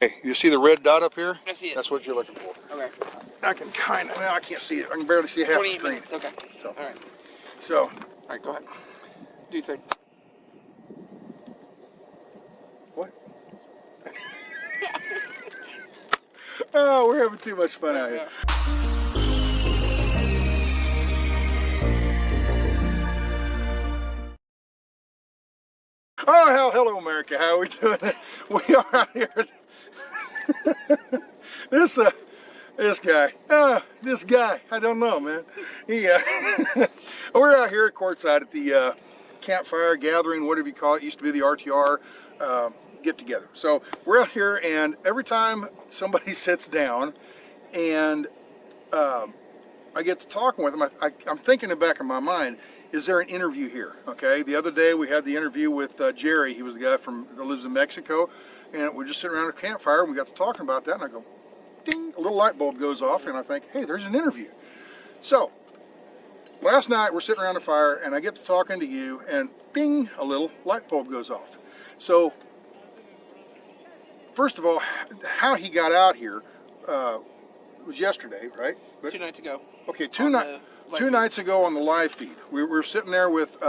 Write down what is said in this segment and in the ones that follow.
Hey, you see the red dot up here? I see it. That's what you're looking for. Okay. I can kind of, well, I can't see it. I can barely see half the 28 screen. minutes. Okay. So, All right. So. All right, go ahead. Do your thing. What? Oh, we're having too much fun out here. Oh, hell, hello, America. How are we doing? We are out here. This guy, I don't know, man. He, we're out here at courtside at the campfire gathering, whatever you call it. Used to be the RTR get together. So we're out here, and every time somebody sits down, and I get to talking with them, I'm thinking in the back of my mind, is there an interview here? Okay, the other day we had the interview with Jerry. He was the guy that lives in Mexico, and we're just sitting around a campfire, and we got to talking about that, and I go, ding, a little light bulb goes off, and I think, hey, there's an interview. So last night we're sitting around the fire, and I get to talking to you, and bing, a little light bulb goes off. So first of all, how he got out here was yesterday, right? 2 nights ago. Okay, two nights ago on the live feed. We were sitting there with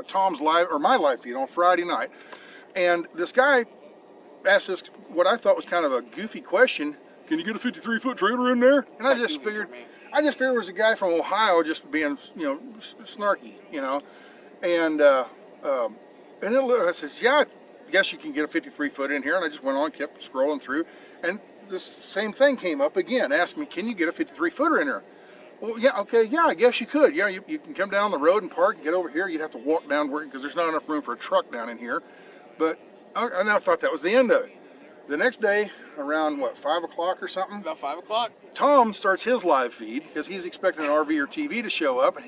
Tom's my live feed on Friday night, and this guy asked us what I thought was kind of a goofy question. Can you get a 53-foot trailer in there? And I just figured it was a guy from Ohio just being, snarky, And I says, yeah, I guess you can get a 53-foot in here. And I just went on, kept scrolling through, and this same thing came up again. Asked me, can you get a 53-footer in there? Well, yeah, okay, yeah, I guess you could. Yeah, you can come down the road and park and get over here. You'd have to walk down because there's not enough room for a truck down in here. But I thought that was the end of it. The next day, around, 5 o'clock or something? About 5 o'clock. Tom starts his live feed because he's expecting an RV or TV to show up.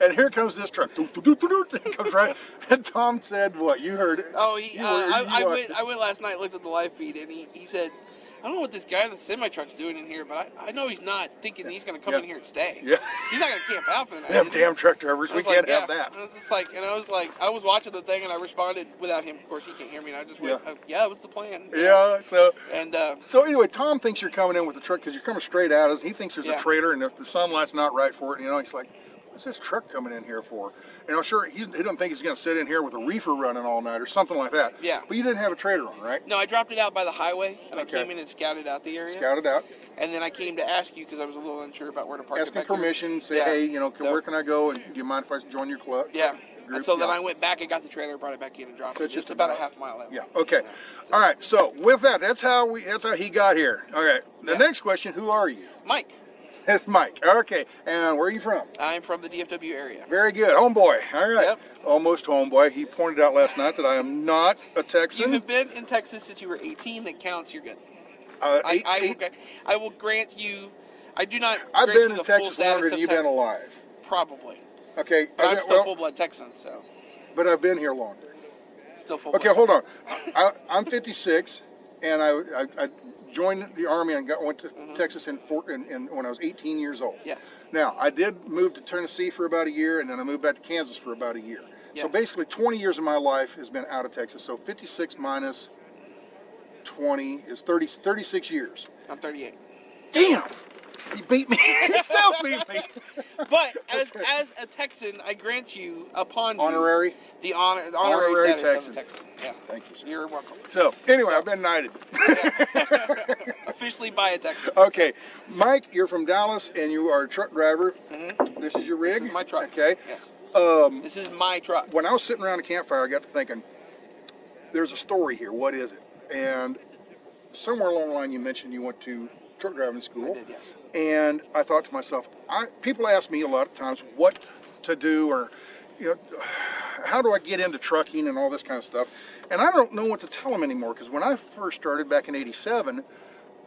And here comes this truck. It comes right. And Tom said, what? You heard it. Oh, I went last night, looked at the live feed, and he said, I don't know what this guy in the semi-truck's doing in here, but I know he's not thinking he's going to come in here and stay. Yeah. He's not going to camp out for the night. Them damn truck drivers, we can't have that. I was watching the thing, and I responded without him. Of course, he can't hear me, and I just went, yeah, what's the plan? Yeah, so so anyway, Tom thinks you're coming in with the truck because you're coming straight at us. He thinks there's a trailer, and if the sunlight's not right for it, he's like, what's this truck coming in here for? And I'm sure he don't think he's going to sit in here with a reefer running all night or something like that. Yeah. But you didn't have a trailer on, right? No, I dropped it out by the highway, and I came in and scouted out the area. Scouted out. And then I came to ask you because I was a little unsure about where to park. Asking permission, say, hey, where can I go? And do you mind if I join your club? Yeah. And so then I went back and got the trailer, brought it back in, and dropped it. It's just about a half mile out. Yeah. Okay. All right. So with that, that's how he got here. All right. The next question: who are you? Mike. It's Mike. Okay. And where are you from? I'm from the DFW area. Very good. Homeboy. All right. Yep. Almost homeboy. He pointed out last night that I am not a Texan. You have been in Texas since you were 18. That counts. You're good. I will grant you. I do not. I've been in Texas longer than you've been alive. Probably. Okay. But I'm still full-blood Texan, so. But I've been here longer. Still full-blood. Okay, hold on. I'm 56, and I joined the Army and went to Texas when I was 18 years old. Yes. Now, I did move to Tennessee for about a year, and then I moved back to Kansas for about a year. Yes. So basically 20 years of my life has been out of Texas. So 56 minus 20 is 36 years. I'm 38. Damn! He beat me. He still beat me. But as a Texan, I grant you honorary honorary status Texan. of a Texan. Yeah. Thank you, sir. You're welcome. So anyway, I've been knighted. Officially by a Texan. Okay, Mike, you're from Dallas and you are a truck driver. Mm-hmm. This is your rig. This is my truck. Okay. Yes. This is my truck. When I was sitting around the campfire, I got to thinking, there's a story here. What is it? And somewhere along the line, you mentioned you went to truck driving school. I did, yes. And I thought to myself, people ask me a lot of times what to do, or how do I get into trucking and all this kind of stuff, and I don't know what to tell them anymore, because when I first started back in '87,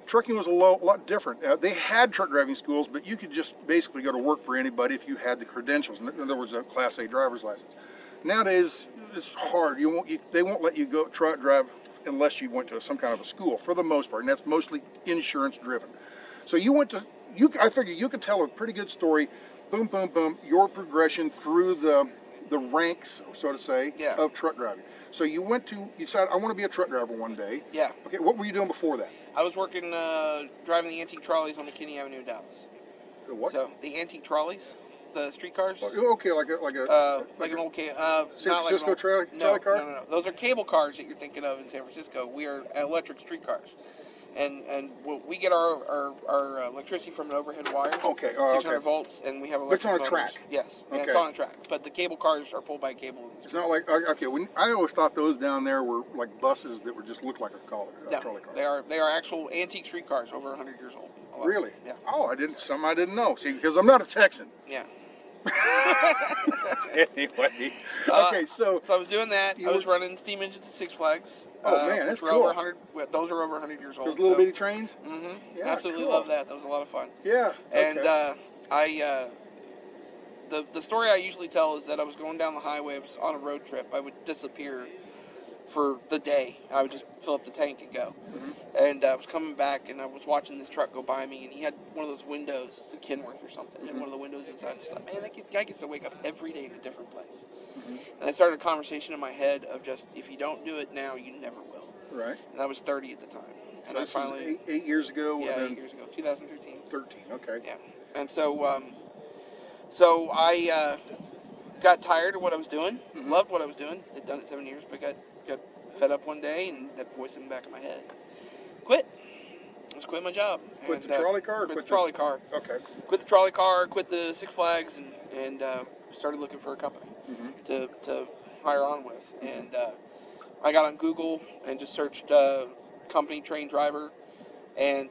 trucking was a lot different. They had truck driving schools, but you could just basically go to work for anybody if you had the credentials. In other words, a Class A driver's license. Nowadays, it's hard. They won't let you go truck drive unless you went to some kind of a school, for the most part, and that's mostly insurance driven. So I figure you could tell a pretty good story, boom, boom, boom, your progression through the the ranks, so to say, of truck driving. So you decided, I want to be a truck driver one day. Yeah. Okay, what were you doing before that? I was working, driving the antique trolleys on McKinney Avenue in Dallas. The what? So, the antique trolleys, the streetcars. Oh, okay, like an old San Francisco trolley car? No. Those are cable cars that you're thinking of in San Francisco. We are electric streetcars. And we get our electricity from an overhead wire. Okay. 600 volts, and we have electric motors. It's on a track. Yes. Okay. It's on a track. But the cable cars are pulled by cable. It's not like, okay, I always thought those down there were like buses that would just look like a trolley car. They are actual antique streetcars over 100 years old. Really? Yeah. Oh, I didn't know. See, because I'm not a Texan. Yeah. Anyway. Okay, so I was doing that. I was running steam engines at Six Flags. Oh man, that's cool. Those are over 100 years old. Those little bitty trains? Mm-hmm. Yeah, absolutely cool. Love that. That was a lot of fun. Yeah. And the story I usually tell is that I was going down the highway. I was on a road trip. I would disappear for the day. I would just fill up the tank and go. Mm-hmm. And I was coming back, and I was watching this truck go by me, and he had one of those windows. It's a Kenworth or something. Mm-hmm. And one of the windows inside. I just thought, man, that guy gets to wake up every day in a different place. Mm-hmm. And I started a conversation in my head of just, if you don't do it now, you never will. Right. And I was 30 at the time. And so I finally... was 8 years ago? Yeah, 8 years ago. 2013. 13, okay. Yeah. And so, I got tired of what I was doing. Mm-hmm. Loved what I was doing. Had done it 7 years, but got fed up one day, and that voice in the back of my head. Quit. Just quit my job. Quit the trolley car? Quit the trolley car. Okay. Quit the trolley car, quit the Six Flags, and started looking for a company to hire on with. And I got on Google and just searched company trained driver, and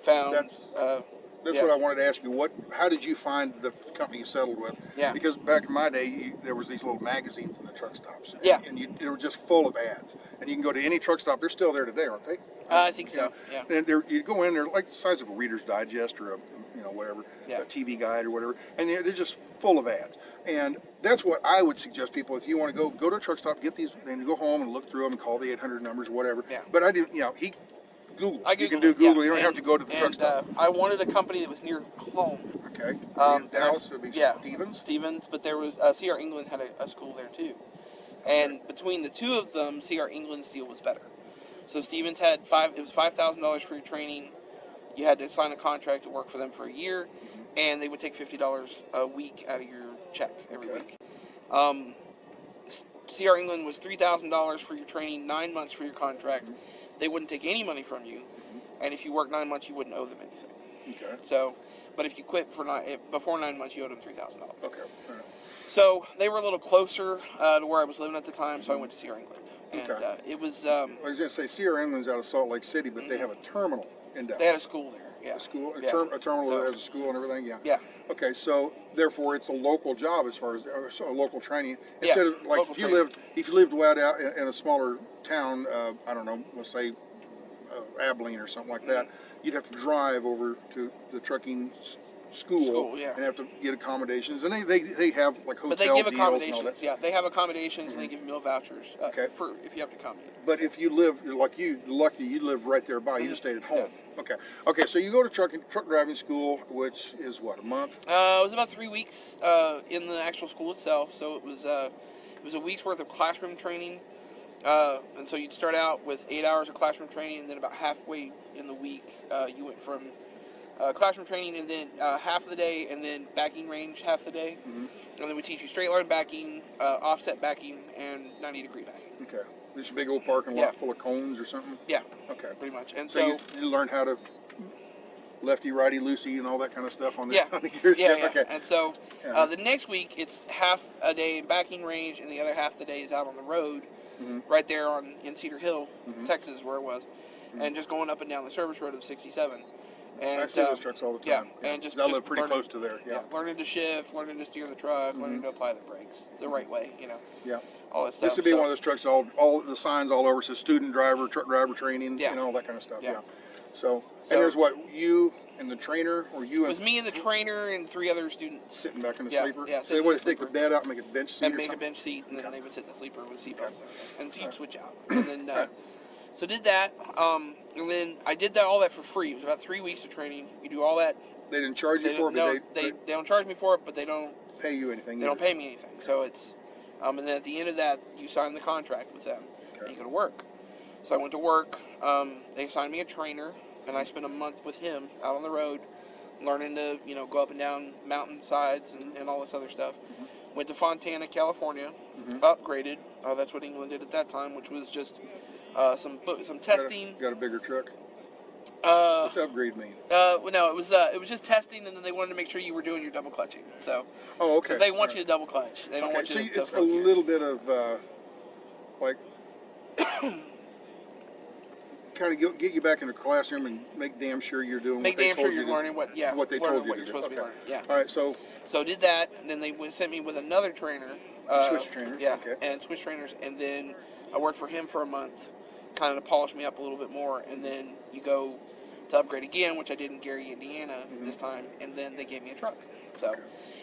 found... That's what I wanted to ask you. How did you find the company you settled with? Yeah. Because back in my day, there was these little magazines in the truck stops. Yeah. And they were just full of ads. And you can go to any truck stop. They're still there today, aren't they? I think so. Yeah. And you go in, they're like the size of a Reader's Digest or a TV guide or whatever. And they're just full of ads. And that's what I would suggest people, if you want to go to a truck stop, get these, then go home and look through them and call the 800 numbers or whatever. Yeah. But I did, Google. You can do Google. Google. You don't have to go to the truck stop. I wanted a company that was near home. Okay. In Dallas, it would be Stevens. But there was CR England had a school there too, and between the two of them, CR England's deal was better. So Stevens had it was $5,000 for your training. You had to sign a contract to work for them for a year, and they would take $50 a week out of your check every week. CR England was $3,000 for your training, 9 months for your contract. Mm-hmm. They wouldn't take any money from you, and if you worked 9 months, you wouldn't owe them anything. Okay. So, but if you quit before 9 months, you owed them $3,000. Okay. Right. So they were a little closer to where I was living at the time, so I went to CR England. And it was... I was going to say, CR England's out of Salt Lake City, but they have a terminal in Dallas. They had a school there, yeah. A school? A terminal that has a school and everything? Yeah. Yeah. Okay, so therefore it's a local job as far as a local training. Instead of, like, if you lived way out in a smaller town, I don't know, let's say Abilene or something like that, you'd have to drive over to the trucking school and have to get accommodations, and they have like hotel deals. But they give accommodations. And all that. Yeah, they have accommodations, and they give meal vouchers for if you have to come in. But if you live like you live right there by, you just stayed at home. Yeah. Okay. So you go to truck driving school, which is what, a month? It was about 3 weeks in the actual school itself. So it was a week's worth of classroom training. And so you'd start out with 8 hours of classroom training, and then about halfway in the week, you went from classroom training and then half of the day, and then backing range half the day. Mm-hmm. And then we teach you straight line backing, offset backing, and 90-degree backing. Okay. This big old parking lot full of cones or something? Yeah. Okay. Pretty much. And so you learned how to lefty, righty, loosey, and all that kind of stuff on the gear shift? Yeah. Okay. And so the next week, it's half a day in backing range, and the other half of the day is out on the road. Mm-hmm. Right there in Cedar Hill, Texas, where it was, and just going up and down the service road of 67. And I see those trucks all the time. Yeah. And just live pretty close to there. Yeah. Learning to shift, learning to steer the truck, learning to apply the brakes the right way. Yeah. All that stuff. This would be one of those trucks. All the signs all over says student driver, truck driver training, all that kind of stuff. Yeah. So and there's you and the trainer, or you? It was me and the trainer and 3 other students sitting back in the sleeper. Yeah. So they would take the bed out and make a bench seat. And make a bench seat, and then they would sit in the sleeper with seatbelts, and so you'd switch out. And then so did that, and then I did all that for free. It was about 3 weeks of training. You do all that. They didn't charge you for it, but they don't charge me for it, but they don't pay you anything. They don't pay me anything. So And then at the end of that, you sign the contract with them. Okay. And you go to work. So I went to work. They assigned me a trainer, and I spent a month with him out on the road, learning to, go up and down mountainsides and all this other stuff. Mm-hmm. Went to Fontana, California, Mm-hmm. Upgraded. That's what England did at that time, which was just some testing. Got a bigger truck? What's upgrade mean? Well, no, it was just testing, and then they wanted to make sure you were doing your double clutching. So, oh, okay. Because they want you to double clutch. They don't want you to. So it's a little bit of like kind of get you back in the classroom and make damn sure you're doing. Make what they damn told sure you you're learning what they told you what to you're do. supposed to be learning. Yeah. All right. So did that, and then they sent me with another trainer. Switch trainers. Yeah. Okay. And switch trainers, and then I worked for him for a month, kind of to polish me up a little bit more, and then you go to Upgrade again, which I did in Gary, Indiana this time, and then they gave me a truck. So,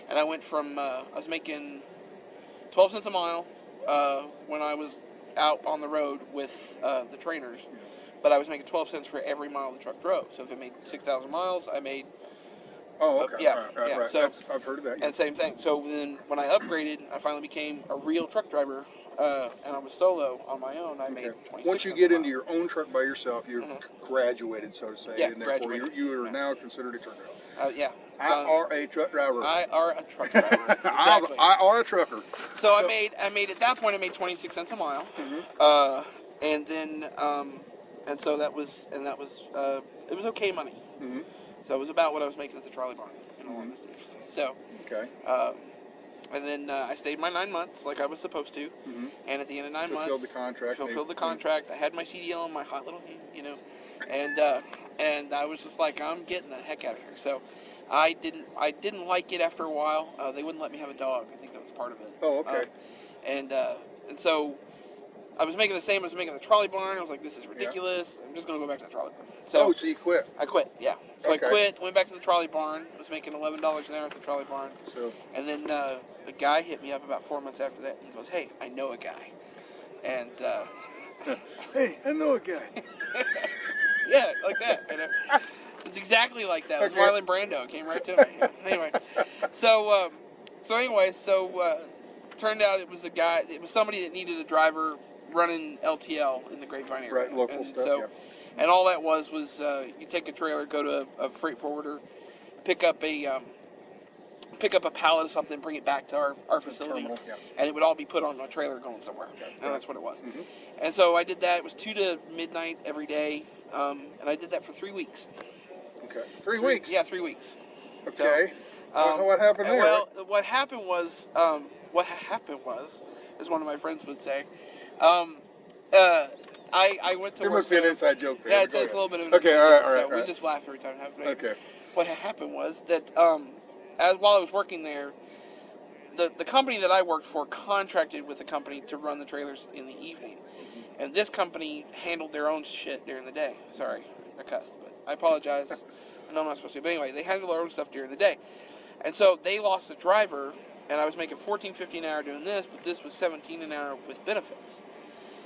and I went from I was making 12 cents a mile when I was out on the road with the trainers, but I was making 12 cents for every mile the truck drove. So if it made 6,000 miles, I made. Oh, okay. Right. So I've heard of that. And same thing. So then when I upgraded, I finally became a real truck driver, and I was solo on my own. I made 26 Once you get into your own truck by yourself, you're graduated, so to say, and therefore graduated. you are now considered a truck driver. Yeah. I are a truck driver. I are a truck driver. Exactly. I are a trucker. So I made at that point I made 26 cents a mile, and then and so that was it was okay money. Mm-hmm. So it was about what I was making at the trolley barn, in all honesty. So okay. And then I stayed my 9 months like I was supposed to, and at the end of 9 months, fulfilled the contract. I had my CDL in my hot little hand, and I was just like, I'm getting the heck out of here. So I didn't like it after a while. They wouldn't let me have a dog. I think that was part of it. Oh, okay. And so I was making the same as making the trolley barn. I was like, this is ridiculous. I'm just going to go back to the trolley barn. So so you quit? I quit, yeah. So I quit, went back to the trolley barn. I was making $11 an hour at the trolley barn. So. And then the guy hit me up about 4 months after that. He goes, hey, I know a guy. And hey, I know a guy. yeah, like that. It's exactly like that. It was Marlon Brando. It came right to me. Anyway, so turned out it was a guy. It was somebody that needed a driver running LTL in the Grapevine area. Right, local and stuff. So, and all that was you take a trailer, go to a freight forwarder, pick up a pallet of something, bring it back to our facility, terminal, and it would all be put on a trailer going somewhere. And that's what it was. Mm-hmm. And so I did that. It was 2 to midnight every day, and I did that for 3 weeks. Okay. 3 weeks? Yeah, 3 weeks. Okay. So, what happened there? Well, what happened was, as one of my friends would say, I went to there work must be an inside joke there. Yeah, it's a little bit of an okay, inside all right. joke. So we just laugh every time it happens. Okay. What happened was that while I was working there, the company that I worked for contracted with a company to run the trailers in the evening. And this company handled their own shit during the day. Sorry, I cussed, but I apologize. I know I'm not supposed to. But anyway, they handled their own stuff during the day. And so they lost a driver, and I was making $14.50 an hour doing this, but this was $17 an hour with benefits.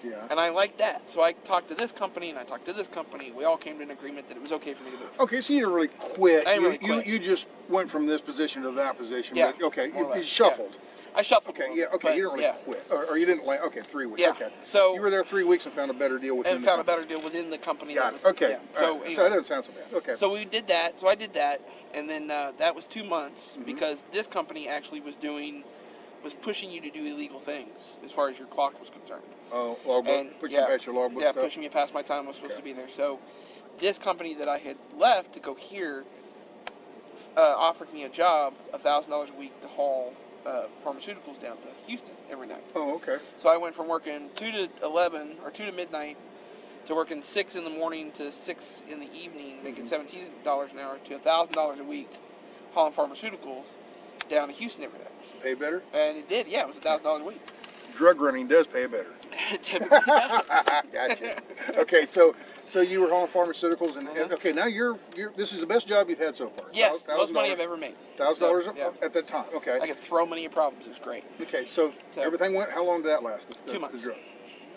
Yeah. And I liked that. So I talked to this company, and I talked to this company. We all came to an agreement that it was okay for me to move. Okay, so you didn't really quit. I didn't really quit. You just went from this position to that position. Yeah. But, okay, you shuffled. Yeah. I shuffled. Okay, yeah, okay, you didn't really quit. Or you didn't like, okay, 3 weeks. Yeah. Okay. So you were there 3 weeks and found a better deal within a better deal within the company. Got it. Okay. Yeah. So, anyway. So that doesn't sound so bad. Okay. So we did that. So I did that, and then that was 2 months because this company actually was pushing you to do illegal things as far as your clock was concerned. Oh, logbook. Pushing past your logbook stuff. Yeah, pushing me past my time I was supposed to be there. So this company that I had left to go here offered me a job, $1,000 a week to haul pharmaceuticals down to Houston every night. Oh, okay. So I went from working 2 to 11 or 2 to midnight to working 6 in the morning to 6 in the evening, making $17 an hour to $1,000 a week hauling pharmaceuticals down to Houston every day. Pay better? And it did, yeah. It was $1,000 a week. Drug running does pay better. It typically does. Gotcha. Okay, so you were hauling pharmaceuticals, and okay, now you're this is the best job you've had so far. Yes, most money I've ever made. $1,000 at that time. Okay. I could throw money at problems. It was great. Okay, so everything went. How long did that last? 2 months.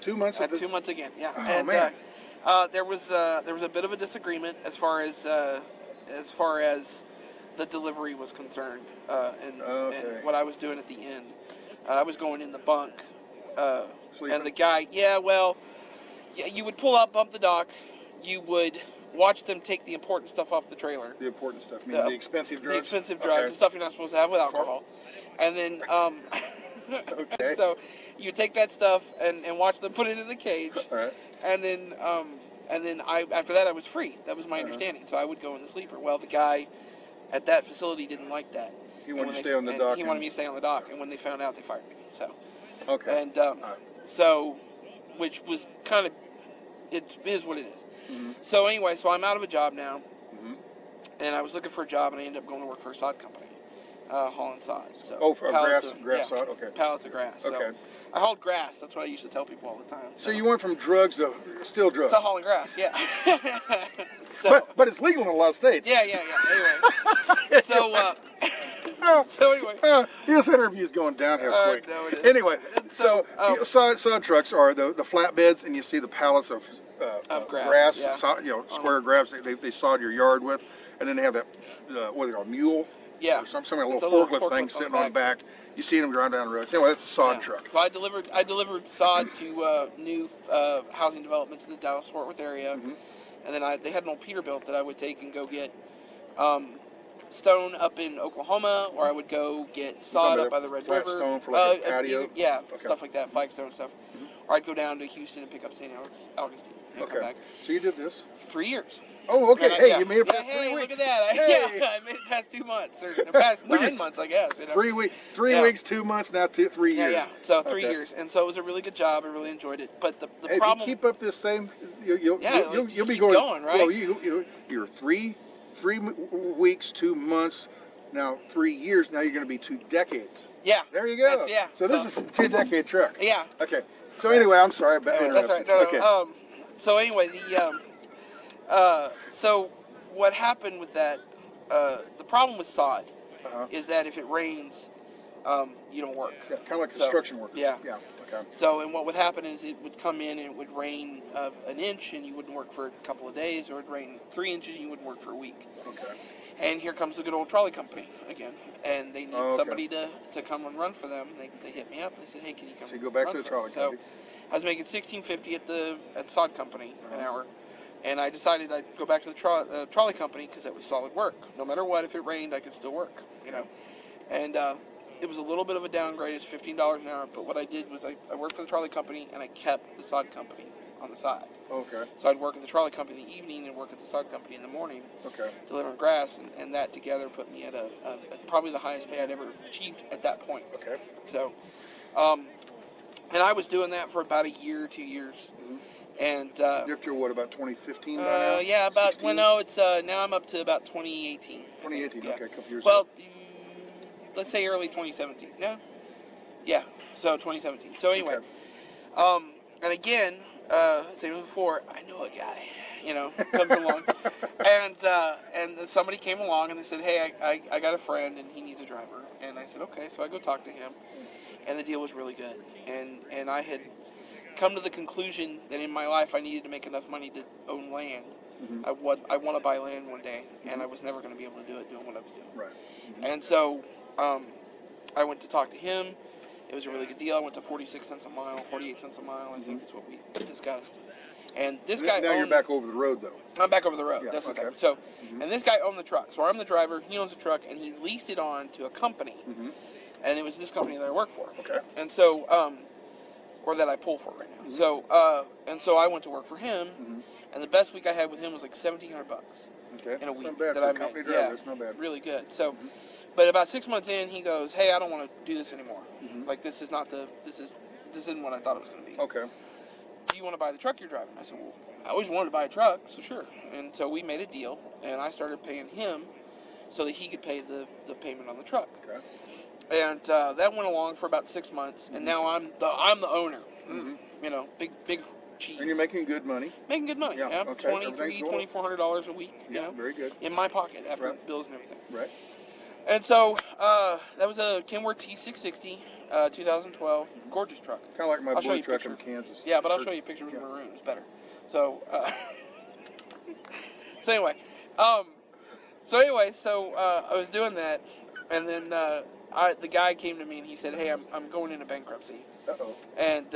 2 months. 2 months again. Yeah. Oh, and, man. There was a bit of a disagreement as far as the delivery was concerned, and what I was doing at the end. I was going in the bunk, Sleeping? and the guy, yeah, you would pull up, bump the dock, you would watch them take the important stuff off the trailer. The important stuff, meaning the expensive drugs? The expensive drugs, the stuff you're not supposed to have with alcohol. And then, okay. so you would take that stuff and watch them put it in the cage. All right. And then after that I was free. That was my understanding. So I would go in the sleeper. Well, the guy at that facility didn't like that. He wanted you to stay on the dock. He wanted me to stay on the dock, and when they found out, they fired me. So. Okay. And so, which was kind of, it is what it is. Mm-hmm. So anyway, so I'm out of a job now, mm-hmm. and I was looking for a job, and I ended up going to work for a sod company, hauling sod. So for grass sod. Okay. Pallets of grass. Okay. So I hauled grass. That's what I used to tell people all the time. So you went from drugs to still drugs. To hauling grass, yeah. So, but it's legal in a lot of states. Yeah. Anyway, so anyway, this interview's going downhill quick. No, it is. Anyway, so sod trucks are the flatbeds, and you see the pallets of grass, yeah. Square grass. They sod your yard with, and then they have that what they call mule. Yeah. Or some kind of little forklift thing sitting on the back. You see them drive down the road. Anyway, that's a sod truck. So I delivered sod to new housing developments in the Dallas-Fort Worth area, mm-hmm. and then they had an old Peterbilt that I would take and go get stone up in Oklahoma, or I would go get sod up by the Red River. Stone for like a patio? Stuff like that, flagstone stuff. Mm-hmm. Or I'd go down to Houston and pick up St. Augustine and come back. So you did this? 3 years. Oh, okay. Hey, you made it past 3 weeks. Look at that. I made it past 2 months, or past 9 months, I guess. 3 weeks, 2 months, now 3 years. Yeah. So 3 years, and so it was a really good job. I really enjoyed it. But the problem, if you keep up this same, you'll be going, right? Well, you're 3 weeks, 2 months, now 3 years. Now you're going to be 2 decades. Yeah. There you go. So this is a 2-decade truck. Yeah. Okay. So anyway, I'm sorry. That's right. Okay. So anyway, so what happened with that? The problem with sod is that if it rains, you don't work. Yeah, kind of like construction workers. Yeah. Okay. So, and what would happen is it would come in and it would rain an inch and you wouldn't work for a couple of days, or it'd rain 3 inches and you wouldn't work for a week. Okay. And here comes the good old trolley company again, and they need somebody to come and run for them. They hit me up. They said, "Hey, can you come?" So you go back to the trolley company. So I was making $16.50 at the sod company an hour. And I decided I'd go back to the trolley company because that was solid work. No matter what, if it rained, I could still work, And it was a little bit of a downgrade. It's $15 an hour. But what I did was I worked for the trolley company, and I kept the sod company on the side. Okay. So I'd work at the trolley company in the evening and work at the sod company in the morning. Okay. Delivering grass, and that together put me at probably the highest pay I'd ever achieved at that point. Okay. So, and I was doing that for about a year, 2 years. Mm-hmm. And you're up to what, about 2015 by now? Yeah, about 16? well, no, it's now I'm up to about 2018. 2018, okay, a couple years. Well, let's say early 2017. No, yeah, so 2017. So anyway, and again, same as before, I know a guy, comes along, and somebody came along and they said, hey, I got a friend and he needs a driver, and I said okay, so I go talk to him, and the deal was really good, and I had come to the conclusion that in my life I needed to make enough money to own land. Mm-hmm. I want to buy land one day, and I was never going to be able to do it doing what I was doing. Right. Mm-hmm. And so I went to talk to him. It was a really good deal. I went to 46 cents a mile, 48 cents a mile, I think is what we discussed. And this guy now you're back over the road, though. I'm back over the road. Yeah, That's okay. okay. So, and this guy owned the truck. So I'm the driver, he owns the truck, and he leased it on to a company. Mm-hmm. And it was this company that I work for. Okay. And so, or that I pull for right now. Mm-hmm. So I went to work for him, and the best week I had with him was like $1,700 okay. in a week. Not bad that for I a company made. driver. Yeah, That's not bad. Really good. So, but about 6 months in, he goes, "Hey, I don't want to do this anymore. Like this isn't what I thought it was going to be. Okay. Do you want to buy the truck you're driving?" I said, "Well, I always wanted to buy a truck, so sure." And so we made a deal, and I started paying him so that he could pay the payment on the truck. Okay. And that went along for about 6 months, and now I'm the owner. Big cheese. And you're making good money. Making good money. Yeah. Okay. $2,400 a week. Very good. In my pocket after bills and everything. Right. And so that was a Kenworth T660, 2012, gorgeous truck. Kind of like my I'll show blue you truck pictures. in Kansas. Yeah, but I'll show you pictures of maroon. It's better. So, so anyway, I was doing that, and then the guy came to me and he said, "Hey, I'm going into bankruptcy." Uh-oh. And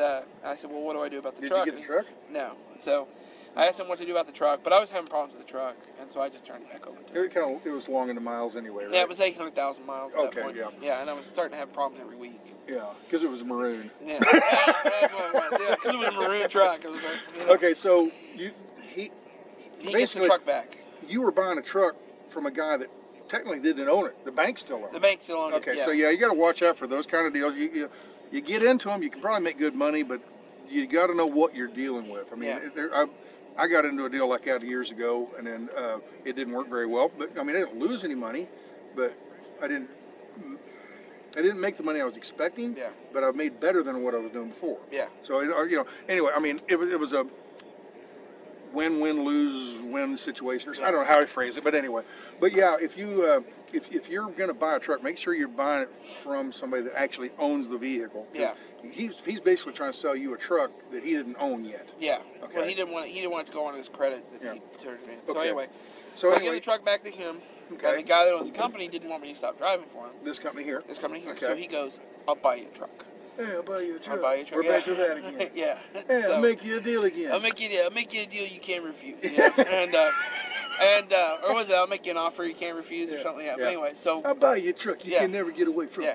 I said, "Well, what do I do about the truck?" Did you get the truck? No. So I asked him what to do about the truck, but I was having problems with the truck, and so I just turned it back over to him. It was long into miles anyway, right? Yeah, it was 800,000 miles at that point. Yeah. Yeah, and I was starting to have problems every week. Yeah, because it was maroon. Yeah, that's what it was. Yeah, because it was a maroon truck. It was like, you know, Okay, so he gets the truck back. You were buying a truck from a guy that technically didn't own it. The bank still owned it. The bank still owned it. Okay, so yeah, you got to watch out for those kind of deals. You get into them, you can probably make good money, but you got to know what you're dealing with. I mean, I got into a deal like that years ago, and then it didn't work very well. But I mean, I didn't lose any money, but I didn't make the money I was expecting. Yeah. But I made better than what I was doing before. Yeah. So anyway, I mean, it was a win-win-lose-win situation. I don't know how to phrase it, but anyway. But yeah, if you're going to buy a truck, make sure you're buying it from somebody that actually owns the vehicle. Yeah. He's basically trying to sell you a truck that he didn't own yet. Yeah. Okay. Well, he didn't want it to go on his credit that he turned in. So Okay. anyway, So I gave the truck back to him. Okay. And the guy that owns the company didn't want me to stop driving for him. This company here. Okay. Okay. So he goes, "I'll buy you a truck." Hey, I'll buy you a truck. I'll buy you a truck. We're back to that again. Yeah. Hey, So, I'll make you a deal again. I'll make you a deal you can't refuse. You know? Or was it? I'll make you an offer you can't refuse or something. Yeah. But anyway, so I'll buy you a truck you can never get away from. Yeah.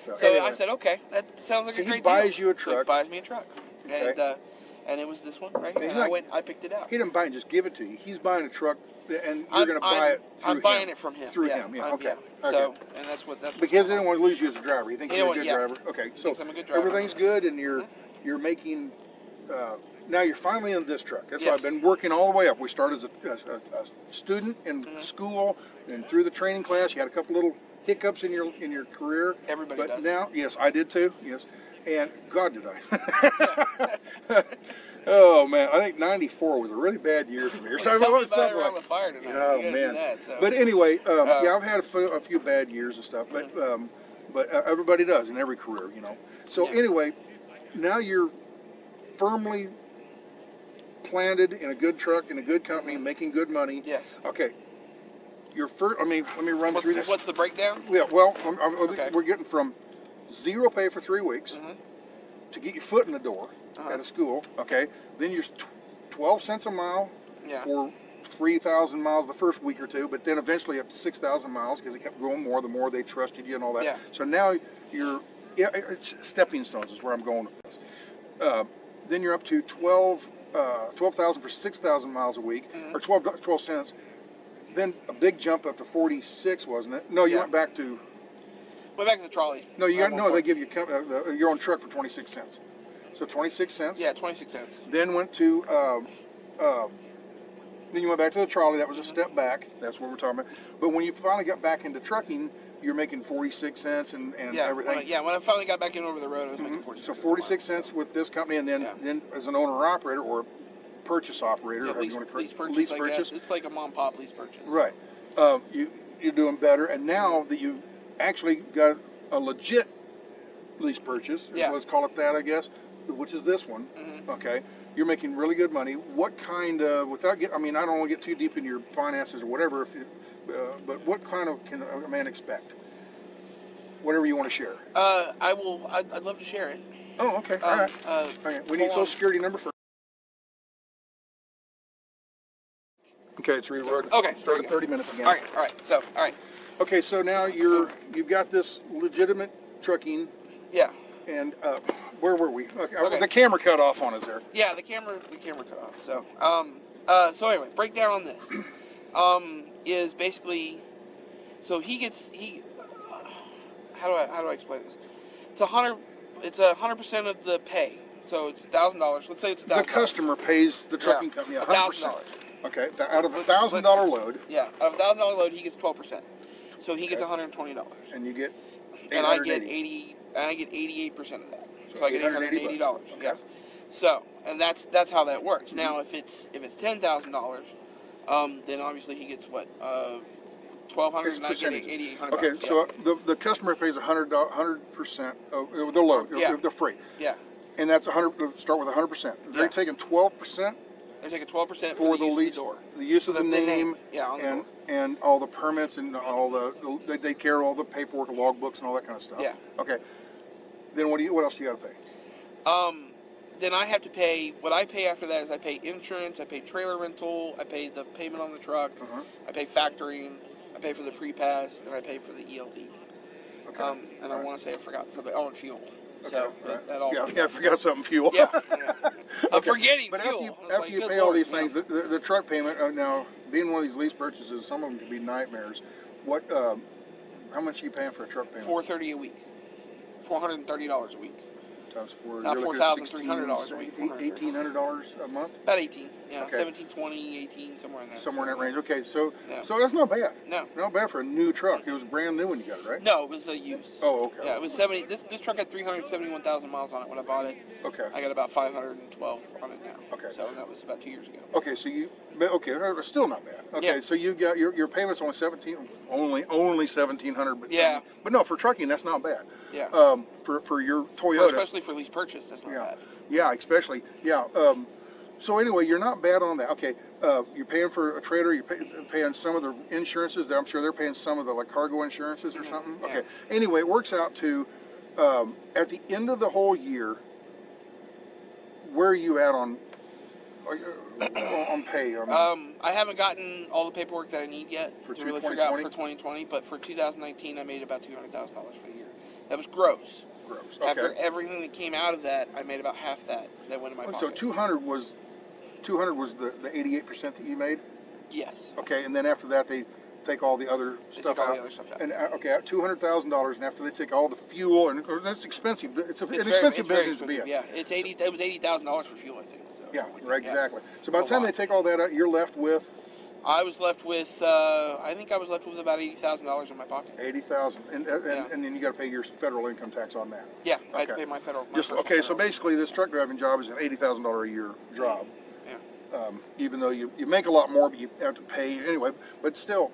So anyway. I said, okay, that sounds like a great he buys deal. you a So he truck. buys me a truck. Okay. And it was this one right here. He's And I picked it out. He didn't buy it and just give it to you. He's buying a truck, and you're going to buy it through him. I'm buying it from him. Through him, yeah. Okay. So, and that's what because they didn't want to lose you as a driver. You think you're a good driver? Okay. So I'm a good driver. everything's good, and you're making. Now you're finally in this truck. That's why I've been working all the way up. We started as a student in school, and through the training class, you had a couple little hiccups in your career. Everybody does. But now, yes, I did too. Yes, and God did I. Oh man, I think '94 was a really bad year for me. Or something Tell me like about it around the fire tonight. Oh You gotta man. do that, so. But anyway, I've had a few bad years and stuff, but everybody does in every career, you know. So anyway, now you're firmly planted in a good truck, in a good company, making good money. Yes. Okay. Your first, let me run through this. What's the breakdown? Yeah, well, Okay. we're getting from zero pay for 3 weeks to get your foot in the door at a school. Okay. Then you're 12 cents a mile for 3,000 miles the first week or two, but then eventually up to 6,000 miles because it kept growing more the more they trusted you and all that. Yeah. So now it's stepping stones is where I'm going with this. Then you're up to 12,000 for 6,000 miles a week, or 12 cents. Then a big jump up to 46, wasn't it? No, you went back to. Went back to the trolley. No, they give you your own truck for 26 cents. So 26 cents. Yeah, 26 cents. Then went to. Then you went back to the trolley. That was a step back. That's what we're talking about. But when you finally got back into trucking, you're making 46 cents and everything. When I finally got back in over the road, I was making 46 cents. So 46 cents with this company, and then as an owner-operator or purchase operator, or lease purchase. It's like a mom and pop lease purchase. Right. You're doing better, and now that you actually got a legit lease purchase, let's call it that, I guess, which is this one. Okay. You're making really good money. What kind of, I don't want to get too deep in your finances or whatever, but what kind of can a man expect? Whatever you want to share. I'd love to share it. Oh, okay. All right. Okay. We need Social Security number first. Okay, it's reloaded. Okay. Started 30 minutes again. All right. Okay, so now you've got this legitimate trucking. Yeah. And where were we? Okay. The camera cut off on us there. Yeah, the camera cut off. So so anyway, breakdown on this is basically, so how do I explain this? It's 100% of the pay. So it's $1,000. Let's say it's $1,000. The customer pays the trucking company 100%. Okay, out of a $1,000 load. Yeah, out of a $1,000 load, he gets 12%. So he gets $120. And you get and I get 88% of that. So I get $880. Okay. Yeah. So, and that's how that works. Now, if it's $10,000, then obviously he gets what $1,200 and I get $8,800. Okay, so the customer pays 100% of the load, the freight. Yeah. And that's 100. Start with 100%. They're taking 12% They're taking 12% for the use lease, of the door. the use of the name, Yeah, on the door. and all the permits and all they care all the paperwork, logbooks, and all that kind of stuff. Yeah. Okay. Then what else do you got to pay? Then I have to pay. What I pay after that is I pay insurance, I pay trailer rental, I pay the payment on the truck, I pay factoring, I pay for the pre-pass, and I pay for the ELD. Okay. And I want to say I forgot something. Oh, and fuel. Okay, So right. that all. I forgot something. Fuel. Yeah. I'm forgetting but fuel. After you pay all these things, the truck payment. Now, being one of these lease purchases, some of them can be nightmares. What? How much are you paying for a truck payment? $430 a week. $430 a week. Times 4. Not $4,300 a week. $1,800 a month. About 18. Yeah. Okay. 17, 20, 18, somewhere in there. Somewhere in that range. Okay, so that's not bad. No. Not bad for a new truck. It was brand new when you got it, right? No, it was a used. Oh, okay. Yeah, it was 70. This truck had 371,000 miles on it when I bought it. Okay. I got about 512 on it now. Okay. So that was about 2 years ago. Okay, so still not bad. Okay, Yeah. so you got your payments only only $1,700, but Yeah. But no, for trucking that's not bad. Yeah. For your Toyota, especially for lease purchase, that's not bad. Yeah, especially so anyway, you're not bad on that. Okay, you're paying for a trailer. You're paying some of the insurances. I'm sure they're paying some of the cargo insurances or something. Yeah. Okay. Anyway, it works out to at the end of the whole year. Where are you at on pay? I haven't gotten all the paperwork that I need yet to really figure out for 2020. But for 2019, I made about $200,000 for the year. That was gross. Okay. After everything that came out of that, I made about half that went in my pocket. So 200 was the 88% that you made. Yes. Okay, and then after that they take all the other stuff out. And okay, $200,000, and after they take all the fuel, and that's expensive. It's an expensive business to be in. Yeah, it was $80,000 for fuel, I think. So. Yeah, right, exactly. So by the time they take all that out, you're left with. I was left with. I think I was left with about $80,000 in my pocket. $80,000, and then you got to pay your federal income tax on that. Yeah, I had to pay my federal. So basically, this truck driving job is an $80,000 a year job. Yeah. Even though you make a lot more, but you have to pay anyway. But still,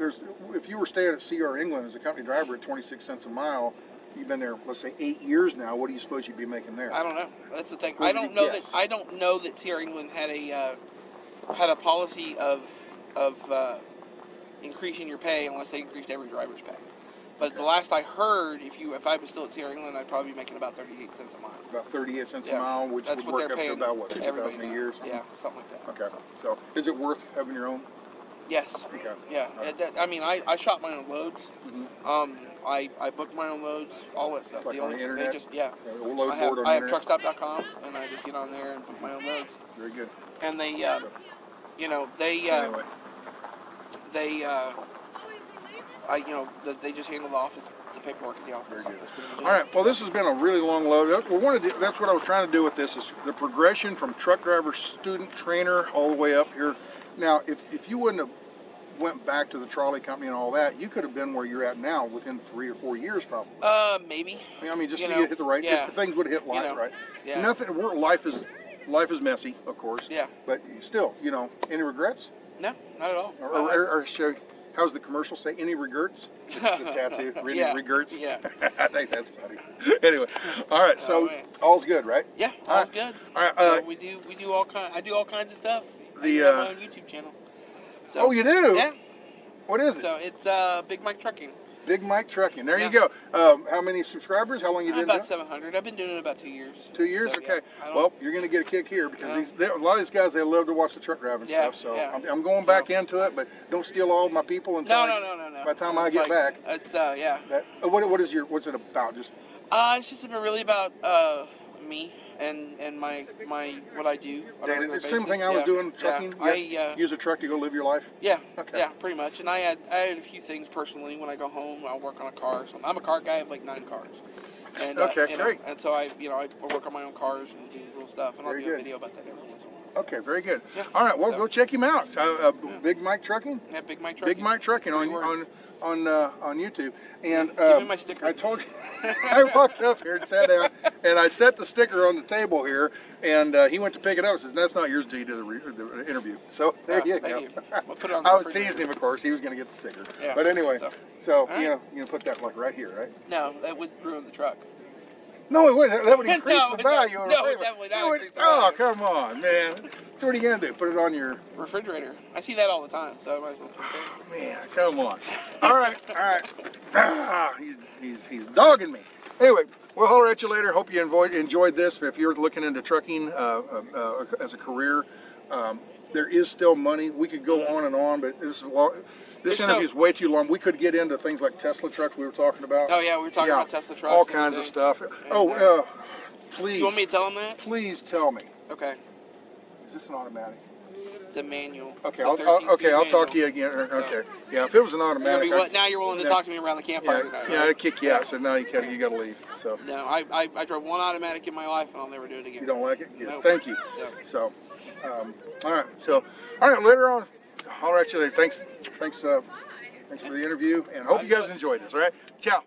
if you were staying at CR England as a company driver at 26 cents a mile, you've been there, let's say 8 years now. What do you suppose you'd be making there? I don't know. That's the thing. I don't know that CR England had a policy of increasing your pay unless they increased every driver's pay. But the last I heard, if I was still at CR England, I'd probably be making about 38 cents a mile. About 38 cents a mile, which would work up to about what, $50,000 a year or something? Yeah, something like that. Okay. So is it worth having your own? Yes. Okay. Yeah. Right. I shot my own loads. I booked my own loads, all that stuff. Like on the internet? I have truckstop.com, and I just get on there and book my own loads. Very good. And they just handle the office, the paperwork at the office. Very good. All right. Well, this has been a really long load. That's what I was trying to do with this, is the progression from truck driver, student, trainer, all the way up here. Now, if you wouldn't have went back to the trolley company and all that, you could have been where you're at now within 3 or 4 years, probably. Maybe. I mean, just hit the right. Yeah. If things would have hit life, right? Yeah. Nothing. Life is messy, of course. Yeah. But still, any regrets? No, not at all. How's the commercial say? Any regrets? The tattoo. Really regrets? Yeah. I think that's funny. Anyway, all right. So all's good, right? Yeah, all's good. All right. So we do all kind. I do all kinds of stuff. I have my own YouTube channel. So, you do? Yeah. What is it? So it's Big Mike Trucking. Big Mike Trucking. There you go. How many subscribers? How long you been doing? About 700. I've been doing it about 2 years. 2 years? So, okay. Yeah, well, you're going to get a kick here because a lot of these guys, they love to watch the truck driving stuff. So I'm going back into it, but don't steal all my people until no. By the time I get back. It's yeah. What's it about? Just. It's just really about me and my what I do. It's the same thing I was doing, trucking. Yeah. Use a truck to go live your life. Yeah. Okay. Yeah, pretty much. And I had a few things personally. When I go home, I'll work on a car. So I'm a car guy. I have like 9 cars. And, great. And so I work on my own cars and do little stuff, and I'll do a video about that every once in a while. Okay, very good. Yeah. All right, well, go check him out. Big Mike Trucking. Yeah, Big Mike Trucking. Big Mike Trucking on YouTube. And give me my sticker. I told you, I walked up here and sat down, and I set the sticker on the table here, and he went to pick it up and says, "That's not yours, G," to the interview. So there you go. Thank you. We'll put it on I was teasing him, of course. He was going to get the sticker. Yeah. But anyway, so right. you put that like right here, right? No, that would ruin the truck. No, it wouldn't. That would increase the value of the No, paper. definitely not It would- increase the value. Oh, come on, man. So what are you gonna do? Put it on your refrigerator. I see that all the time, so I might as well keep it. man. Come on. All right, all right. He's dogging me. Anyway, we'll holler at you later. Hope you enjoyed this. If you're looking into trucking as a career, there is still money. We could go on and on, but this is long. This interview is way too long. We could get into things like Tesla trucks we were talking about. Oh yeah, we were talking about Tesla trucks. All kinds of stuff. And, Please. You want me to tell them that? Please tell me. Okay. Is this an automatic? It's a manual. Okay, It's a I'll 13-speed talk to you manual. again. Okay. Yeah, if it was an automatic. Now you're willing to talk to me around the campfire tonight. Yeah, I'd kick you out. I said, no, you got to leave. So. No, I drove one automatic in my life, and I'll never do it again. You don't like it? Yeah. Nope. Thank you. Yep. So, all right. So, all right. Later on, holler at you later. Thanks for the interview, and hope you guys enjoyed this. All right. Ciao.